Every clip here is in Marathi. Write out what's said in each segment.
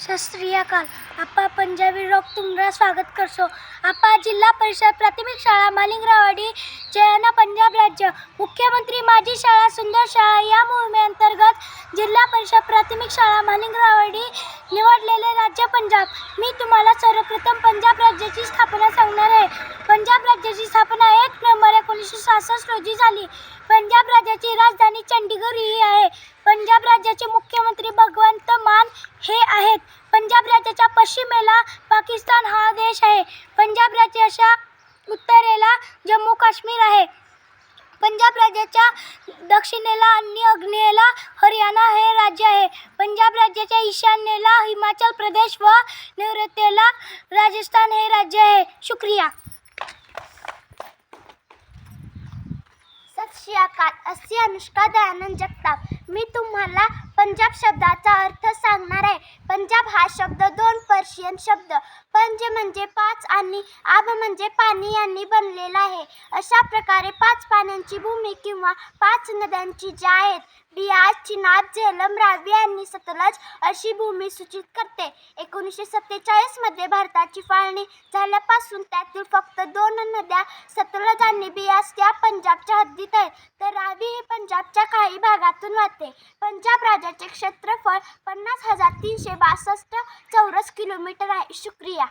सत श्री अकाल। आपा पंजाबी रोक तुम्हारा स्वागत करसो। आपा जिल्हा परिषद प्राथमिक शाळा मालिंगरावाडी जयना पंजाब राज्य मुख्यमंत्री माझी शाळा सुंदर शाळा या मोहिमेअंतर्गत जिल्हा परिषद प्राथमिक शाळा मालिंगरावाडी निवडलेले राज्य पंजाब। मी तुम्हाला सर्वप्रथम पंजाब राज्याची स्थापना सांगणार आहे। पंजाब राज्याची स्थापना 1 नोव्हेंबर 1966 रोजी झाली। पंजाब राज्याची राजधानी चंडीगड ही आहे। पंजाब राज्याचे मुख्यमंत्री भगवंत मान हे आहेत। पंजाब राज्याच्या पश्चिमेला पाकिस्तान हा देश आहे। पंजाब राज्याच्या उत्तरेला जम्मू काश्मीर आहे। पंजाब राज्याच्या दक्षिणेला आणि आग्नेयेला हरियाणा हे राज्य आहे। पंजाब राज्याच्या ईशान्येला हिमाचल प्रदेश व नैऋत्येला राजस्थान हे राज्य आहे। शुक्रिया। सत श्री अकाल। अशी अनुष्का दयानंद जगताप। मी तुम्हाला पंजाब शब्दाचा अर्थ सांगणार आहे। पंजाब हा शब्द 2 पर्शियन शब्द पंज म्हणजे 5 आणि आब म्हणजे पाणी यांनी बनलेला आहे। अशा प्रकारे 5 पाण्याची भूमी किंवा 5 नद्यांची ज्या आहेत बियास, चिनाब, झेलम, रावी आणि सतलज अशी भूमी सूचित करते। 1947 मध्ये भारताची फाळणी झाल्यापासून त्यातील फक्त 2 नद्या सतलज आणि बियास या पंजाबच्या हद्दीत आहेत, तर रावी ही पंजाबच्या काही भागातून वाहते। पंजाब राज्याचे क्षेत्रफळ 50,362 चौरस किलोमीटर आहे। शुक्रिया।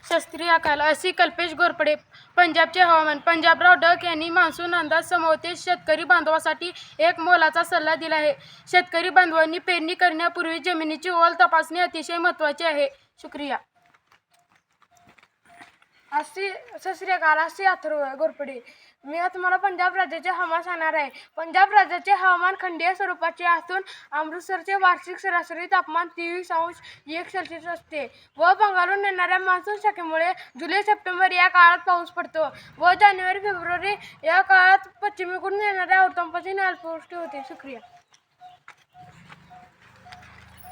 सत श्री अकाल। अशी कल्पेश घोरपडे। पंजाबचे हवामान। पंजाबराव डक यांनी मान्सून अंदाज समवते शेतकरी बांधवासाठी एक मोलाचा सल्ला दिला आहे। शेतकरी बांधवांनी पेरणी करण्यापूर्वी जमिनीची ओल तपासणे अतिशय महत्त्वाचे आहे। शुक्रिया। सत श्री अकाल। अशी अथर्व घोरपडे। मी आज तुम्हाला पंजाब राज्याचे हवामान सांगणार आहे। पंजाब राज्याचे हवामान खंडीय स्वरूपाचे असून अमृतसरचे वार्षिक सरासरी तापमान 23°1 असते व बंगालून येणाऱ्या मान्सून शाखेमुळे जुलै-सप्टेंबर या काळात पाऊस पडतो व जानेवारी-फेब्रुवारी या काळात पश्चिमेकडून येणाऱ्या अवतापासून अल्पवृष्टी होते। शुक्रिया।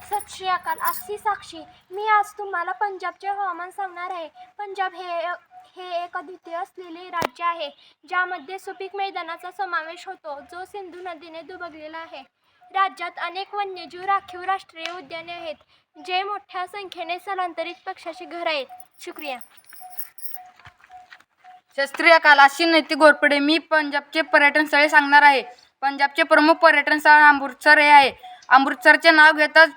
सत श्री अकाल। अशी साक्षी। मी आज तुम्हाला पंजाबचे हवामान सांगणार आहे। पंजाब हे एक अद्वितीय असलेले राज्य आहे, ज्यामध्ये सुपीक मैदानाचा समावेश होतो, जो सिंधू नदीने दुभगलेला आहे। राज्यात अनेक वन्यजीव राखीव राष्ट्रीय उद्याने आहेत, जे मोठ्या संख्येने स्थलांतरित पक्ष्याची घर आहेत। शुक्रिया। सत श्री अकाल। अशी नैतिक घोरपडे। मी पंजाबचे पर्यटन स्थळे सांगणार आहे। पंजाबचे प्रमुख पर्यटन स्थळ अमृतसर हे आहे। अमृतसरचे नाव घेताच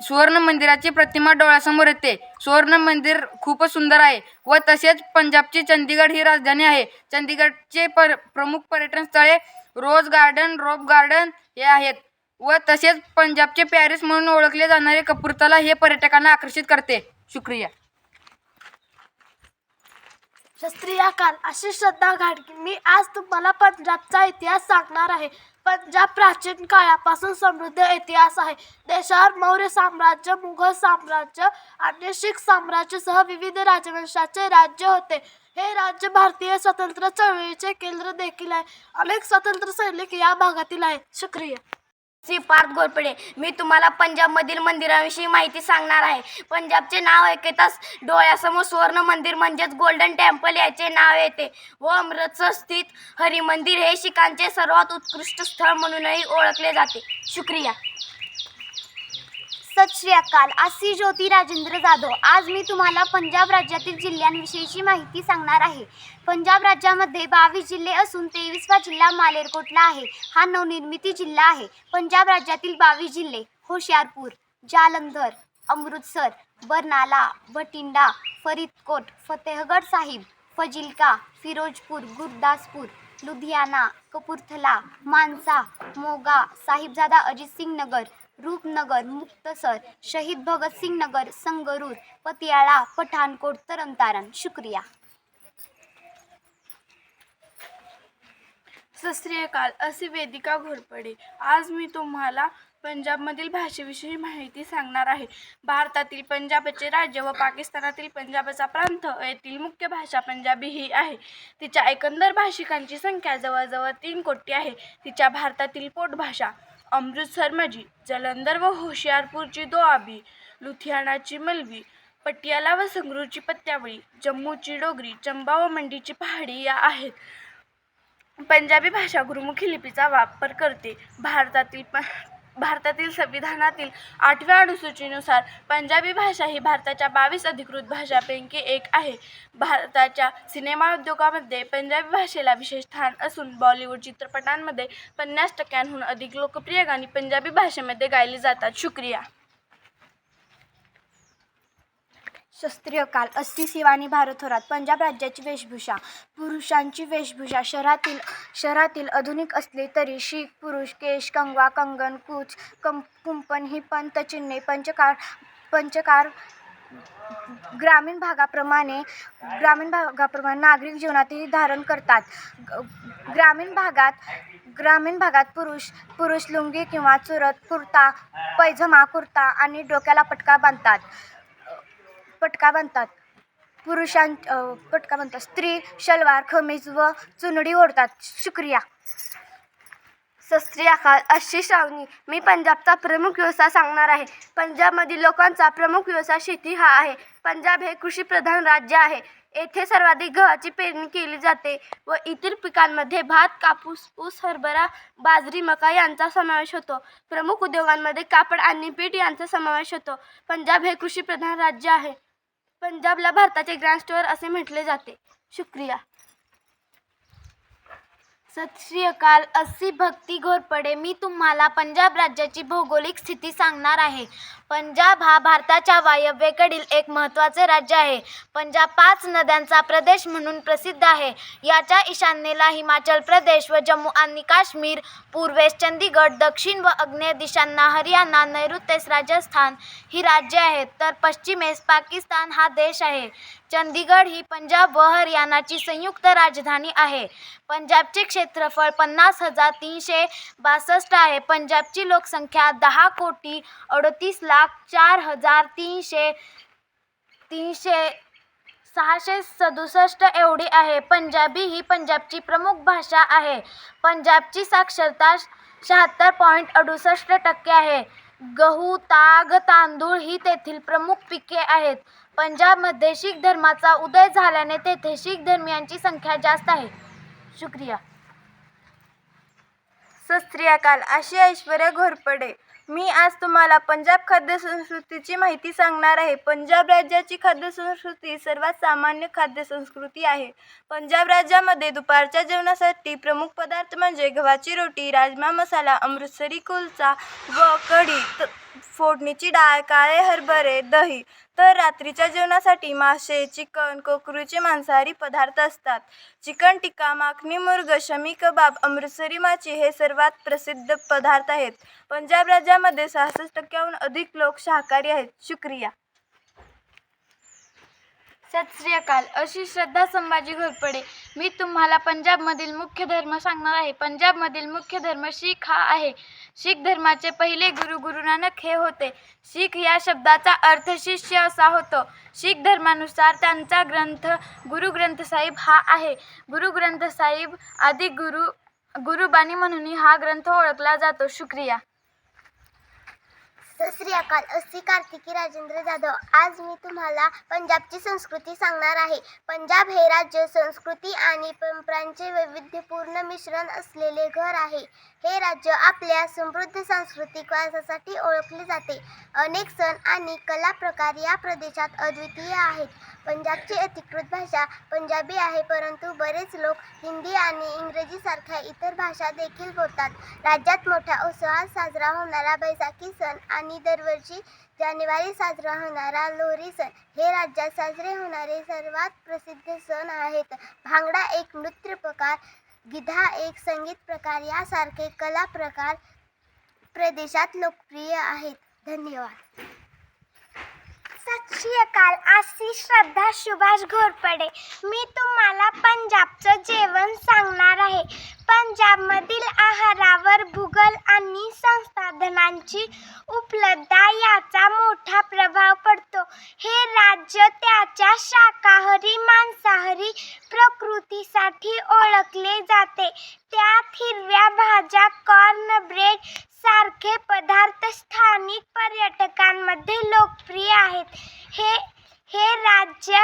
सुवर्ण मंदिराची प्रतिमा डोळ्यासमोर येते। सुवर्ण मंदिर खूपच सुंदर आहे व तसेच पंजाबची चंदीगड ही राजधानी आहे। चंदीगडचे प्रमुख पर्यटन स्थळे रोज गार्डन, रोप गार्डन हे आहेत व तसेच पंजाबचे पॅरिस म्हणून ओळखले जाणारे कपूरथला हे पर्यटकांना आकर्षित करते। शुक्रिया। सत श्री अकाल। अशी श्रद्धा घाडगे। मी आज तुम्हाला पंजाबचा इतिहास सांगणार आहे। पंजाब प्राचीन काळापासून समृद्ध इतिहास आहे। देशावर मौर्य साम्राज्य, मुघल साम्राज्य आणि शीख साम्राज्यासह विविध राजवंशाचे राज्य होते। हे राज्य भारतीय स्वातंत्र्य चळवळीचे केंद्र देखील आहे। अनेक स्वातंत्र्य सैनिक या भागातील आहेत। शुक्रिया। पार्थ घोरपडे। मी तुम्हाला पंजाबमधील मंदिरांविषयी माहिती सांगणार आहे। पंजाबचे नाव ऐकताच डोळ्यासमोर सुवर्ण मंदिर म्हणजेच गोल्डन टेम्पल याचे नाव येते व अमृतसर स्थित हरी मंदिर हे शीखांचे सर्वात उत्कृष्ट स्थळ म्हणूनही ओळखले जाते। शुक्रिया। सत श्री अकाल। अशी ज्योती राजेंद्र जाधव। आज मी तुम्हाला पंजाब राज्यातील जिल्ह्यांविषयीची माहिती सांगणार आहे। पंजाब राज्यामध्ये 22 जिल्हे असून 23वा जिल्हा मालेरकोटला आहे। हा नवनिर्मिती जिल्हा आहे। पंजाब राज्यातील 22 जिल्हे होशियारपूर, जालंधर, अमृतसर, बरनाला, भटिंडा, फरीदकोट, फतेहगढ़ साहिब, फजिल्का, फिरोजपुर, गुरदासपुर, लुधियाना, कपूरथला, मानसा, मोगा, साहिबजादा अजीत सिंह नगर, रूपनगर, मुक्तसर, शहीद भगत सिंह नगर, संगरूर, पतियाला, पठानकोट, तरन-तारण। शुक्रिया। सत श्री अकाल। अशी वेदिका घोरपडे। आज मी तुम्हाला पंजाबमधील भाषेविषयी माहिती सांगणार आहे। भारतातील पंजाबचे राज्य व पाकिस्तानातील पंजाबचा प्रांत येथील मुख्य भाषा पंजाबी ही आहे। तिच्या एकंदर भाषिकांची संख्या जवळजवळ 3 कोटी आहे। तिच्या भारतातील पोटभाषा अमृतसरमजी, जलंधर व होशियारपूरची दोआबी, लुधियानाची मलवी, पटियाला व संगरूरची पत्यावळी, जम्मूची डोगरी, चंबा व मंडीची पहाडी या आहेत। पंजाबी भाषा गुरुमुखी लिपीचा वापर करते। भारतातील संविधानातील 8व्या अनुसूचीनुसार पंजाबी भाषा ही भारताच्या 22 अधिकृत भाषांपैकी एक आहे. भारताच्या सिनेमा उद्योगामध्ये पंजाबी भाषेला विशेष स्थान असून बॉलिवूड चित्रपटांमध्ये 50% अधिक लोकप्रिय गाणी पंजाबी भाषेमध्ये गायली जातात. शुक्रिया. शास्त्रीय काल 80 शिवानी भारतथोरात. पंजाब राज्याची वेशभूषा. पुरुषांची वेशभूषा शहरातील आधुनिक असली तरी शीख पुरुष केश, कंगवा, कंगन, कूच, कुंपण ही पंतचिन्हे पंचकार ग्रामीण भागाप्रमाणे नागरिक जीवनातही धारण करतात. ग्रामीण भागात पुरुष लुंगी किंवा चुरत, कुर्ता कुर्ता आणि डोक्याला पटका बांधतात. स्त्री शलवार कमीज व चुनडी ओढतात. शुक्रिया. सत श्री अकाल. अशी श्रावणी. मी पंजाबचा प्रमुख व्यवसाय सांगणार आहे. पंजाबमधील लोकांचा प्रमुख व्यवसाय शेती हा आहे. पंजाब हे कृषीप्रधान राज्य आहे. येथे सर्वाधिक गव्हाची पेरणी केली जाते व इतर पिकांमध्ये भात, कापूस, ऊस, हरभरा, बाजरी, मका यांचा समावेश होतो. प्रमुख उद्योगांमध्ये कापड आणि पीठ यांचा समावेश होतो. पंजाब हे कृषीप्रधान राज्य आहे. पंजाबला भारताचे ग्रँड स्टोअर असे म्हटले जाते. शुक्रिया. सत श्री अकाल. अस्सी भक्ती घोरपडे. मी तुम्हाला पंजाब राज्याची भौगोलिक स्थिती सांगणार आहे. पंजाब हा भारताच्या वायव्येकडील एक महत्त्वाचे राज्य आहे. पंजाब 5 नद्यांचा प्रदेश म्हणून प्रसिद्ध आहे. याच्या ईशान्येला हिमाचल प्रदेश व जम्मू आणि काश्मीर, पूर्वेस चंदीगड, दक्षिण व आग्नेय दिशांना हरियाणा, नैऋत्येस राजस्थान ही राज्ये आहेत, तर पश्चिमेस पाकिस्तान हा देश आहे. चंदीगड ही पंजाब व हरियाणाची संयुक्त राजधानी आहे. पंजाबचे क्षेत्रफळ 50,362 आहे. पंजाबची लोकसंख्या 10,04,03,667 एवढी आहे. पंजाबी ही पंजाबची प्रमुख भाषा आहे. पंजाबची साक्षरता 76.68% आहे. गहू, ताग, तांदूळ ही तेथील प्रमुख पिके आहेत. पंजाबमध्ये शीख धर्माचा उदय झाल्याने तेथे शीख धर्मीयांची संख्या जास्त आहे. शुक्रिया. सत श्री अकाल. अशी ऐश्वर्या घोरपडे. मी आज तुम्हाला पंजाब खाद्यसंस्कृतीची माहिती सांगणार आहे. पंजाब राज्याची खाद्यसंस्कृती सर्वात सामान्य खाद्यसंस्कृती आहे. पंजाब राज्यामध्ये दुपारच्या जेवणासाठी प्रमुख पदार्थ म्हणजे गव्हाची रोटी, राजमा मसाला, अमृतसरी कुलचा व कढी, फोडणीची डाळ, काळे हरभरे, दही. तर रात्रीच्या जेवणासाठी मासे, चिकन, कोकरूचे मांसाहारी पदार्थ असतात. चिकन टिक्का, माखनी मुर्ग, शमी कबाब, अमृतसरी माची हे सर्वात प्रसिद्ध पदार्थ आहेत. पंजाब राज्यामध्ये 66% अधिक लोक शाकाहारी आहेत. शुक्रिया. सत श्री अकाल. अशी श्रद्धा संभाजी घोरपडे. मी तुम्हाला पंजाबमधील मुख्य धर्म सांगणार आहे. पंजाबमधील मुख्य धर्म शीख हा आहे. शीख धर्माचे पहिले गुरु नानक हे होते. शीख या शब्दाचा अर्थ शिष्य असा होतो. शीख धर्मानुसार त्यांचा ग्रंथ गुरु ग्रंथ साहिब हा आहे. गुरु ग्रंथ साहिब आदि गुरुबानी म्हणूनही हा ग्रंथ ओळखला जातो. शुक्रिया. सत श्री अकाल. अस्सी कार्तिकी राजेंद्र जाधव. आज मी तुम्हाला पंजाबची संस्कृती सांगणार आहे. पंजाब हे राज्य संस्कृती आणि परंपरांचे वैविध्यपूर्ण मिश्रण असलेले घर आहे. हे राज्य आपल्या समृद्ध सांस्कृतिक वारसासाठी ओळखले जाते. अनेक सण आणि कला प्रकार या प्रदेशात अद्वितीय आहेत. पंजाबची अधिकृत भाषा पंजाबी आहे, परंतु बरेच लोक हिंदी आणि इंग्रजीसारख्या इतर भाषा देखील बोलतात. राज्यात मोठ्या उत्साहात साजरा होणारा बैसाखी सण आणि दरवर्षी जानेवारी साजरा होणारा लोहरी सण हे राज्यात साजरे होणारे सर्वात प्रसिद्ध सण आहेत. भांगडा एक नृत्य प्रकार, गिधा एक संगीत प्रकार यासारखे कला प्रकार प्रदेशात लोकप्रिय आहेत. धन्यवाद. सत श्री अकाल. आजची श्रद्धा सुभाष घोरपडे. मी तुम्हाला पंजाबचं जेवण सांगणार आहे. पंजाबमधील आहारावर भूगोल आणि संसाधनांची उपलब्धता याचा मोठा प्रभाव पडतो. हे राज्य त्याच्या शाकाहारी मांसाहारी प्रकृतीसाठी ओळखले जाते. त्यात हिरव्या भाज्या, कॉर्न ब्रेड सारखे पदार्थ स्थानिक पर्यटकांमध्ये लोकप्रिय आहेत. हे राज्य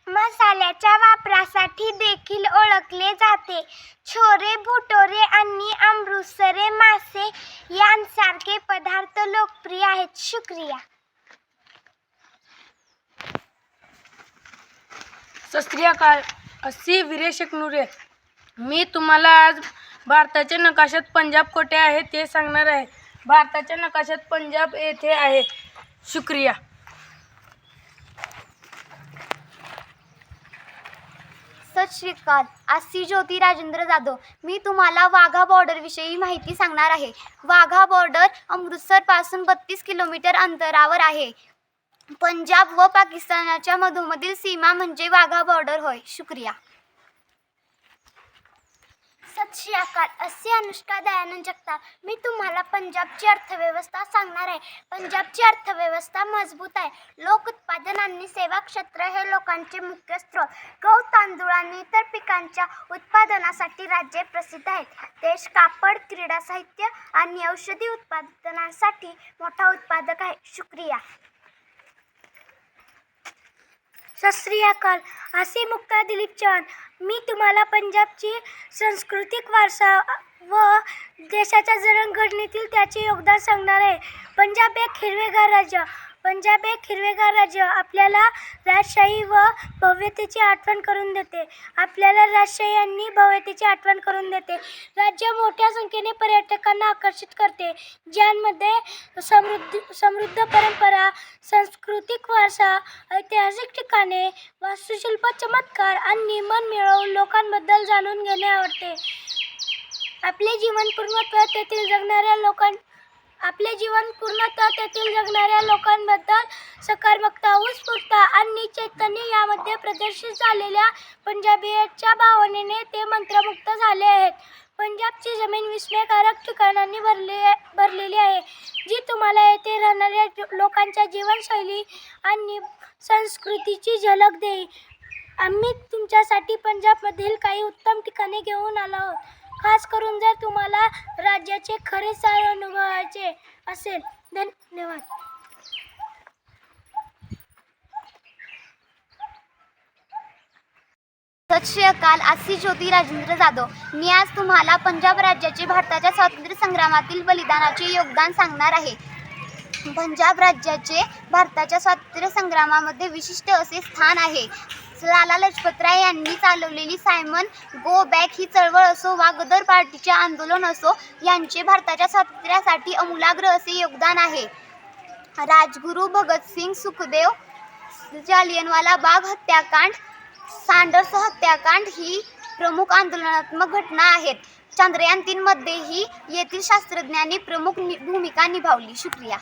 मसाल्याच्या वापरासाठी देखील ओळखले जाते. छोले भटुरे आणि अमृतसरी मासे यांसारखे पदार्थ लोकप्रिय आहेत. शुक्रिया. सत श्री अकाल. अस्सी वीरेश एकनुरे. मी तुम्हाला आज भारताच्या नकाशात पंजाब कोठे आहे ते सांगणार आहे. भारताच्या नकाशात पंजाब येथे आहे. शुक्रिया. सत श्री अकाल. आसी ज्योती राजेंद्र जाधव. मी तुम्हाला वाघा बॉर्डरविषयी माहिती सांगणार आहे. वाघा बॉर्डर अमृतसरपासून 32 किलोमीटर अंतरावर आहे. पंजाब व पाकिस्तानाच्या मधोमधील सीमा म्हणजे वाघा बॉर्डर होय. शुक्रिया. सत श्री अकाल. असे अनुष्का दयानंद जगताप. मी तुम्हाला पंजाबची अर्थव्यवस्था सांगणार आहे. पंजाबची अर्थव्यवस्था मजबूत आहे. लोक उत्पादन आणि सेवा क्षेत्र हे लोकांचे मुख्य स्रोत. गहू, तांदूळ आणि इतर पिकांच्या उत्पादनासाठी राज्य प्रसिद्ध आहेत. देश कापड, क्रीडा साहित्य आणि औषधी उत्पादनासाठी मोठा उत्पादक आहे. शुक्रिया. सत श्री अकाल. आसी मुक्ता दिलीप चव्हाण. मी तुम्हाला पंजाबची सांस्कृतिक वारसा व देशाच्या जडणघडणीतील त्याचे योगदान सांगणार आहे. पंजाब एक हिरवेगार राज्य. पंजाब एक हिरवेगार राज्य आपल्याला राजशाही व भव्यतेची आठवण करून देते. आपल्याला राजशाही आणि भव्यतेची आठवण करून देते. राज्य मोठ्या संख्येने पर्यटकांना आकर्षित करते, ज्यांमध्ये समृद्ध परंपरा, सांस्कृतिक वारसा, ऐतिहासिक ठिकाणे, वास्तुशिल्प चमत्कार आणि मन मिळवून लोकांबद्दल जाणून घेणे आवडते. आपले जीवन पूर्णत्व तेथील जगणाऱ्या लोकांबद्दल सकारात्मकता, उत्स्फूर्तता आणि चैतन्य यामध्ये प्रदर्शित झालेल्या पंजाबीयतेच्या भावनेने ते मंत्रमुग्ध झाले आहेत. पंजाबची जमीन विस्मयकारक ठिकाणांनी भरलेली आहे, जी तुम्हाला येथे राहणाऱ्या लोकांच्या जीवनशैली आणि संस्कृतीची झलक देईल. आम्ही तुमच्यासाठी पंजाबमधील काही उत्तम ठिकाणे घेऊन आलो आहोत, खास करून जर तुम्हाला राज्याचे खरे सार अनुभवायचे असेल. धन्यवाद. सत श्री अकाल. आसी ज्योती राजेंद्र जाधव. मी आज तुम्हाला पंजाब राज्याचे भारताच्या स्वातंत्र्य संग्रामातील बलिदानाचे योगदान सांगणार आहे. पंजाब राज्याचे भारताच्या स्वातंत्र्य संग्रामामध्ये विशिष्ट असे स्थान आहे. लाला लजपतराय यांनी चालवलेली सायमन गो बॅक ही चळवळ असो वा गदर पार्टीचे आंदोलन असो, यांचे भारताच्या स्वातंत्र्यासाठी अमूलाग्र असे योगदान आहे. राजगुरू, भगतसिंग, सुखदेव, जालियनवाला बाग हत्याकांड, सँडर्स हत्याकांड ही प्रमुख आंदोलनात्मक घटना आहेत. चांद्रयान 3 मध्येही येथील शास्त्रज्ञांनी प्रमुख भूमिका निभावली. शुक्रिया.